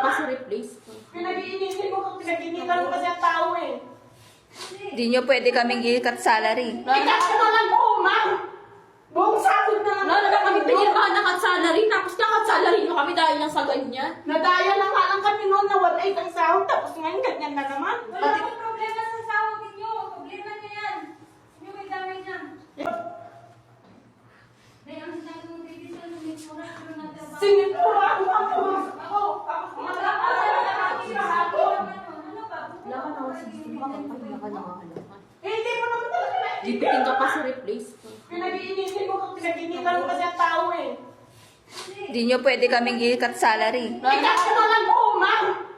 ka pa sa replace ko. Pinag-iinitin mo, pinag-iinitan mo kasi ang tao eh. Hindi nyo pwede kaming i-cut salary. Ikas mo lang po, ma'am! Buong sakot na Wala na kami pinirmahan na cut-salary, tapos kakat-salary nyo kami dahil lang sa ganyan. Nadaya na nga lang kami noon na 1.8 ang sahod, tapos ngayon ganyan na naman. Wala akong problema sa sahod ninyo. Problema niya yan. Hindi may damay dyan. Dahil ang sinabi mo, baby, sa lumipura, pero nagtrabaho. Sinipura ako ako. Tapos Wala Wala ka na kasi gusto mo makapagpapila ka na hindi mo naman talaga na. Gipitin ka pa sa replace ko. Pinag-iinitin mo, pinag-iinitan mo kasi ang tao eh. Hindi nyo pwede kaming i-cut salary. Ikas mo lang po, ma'am!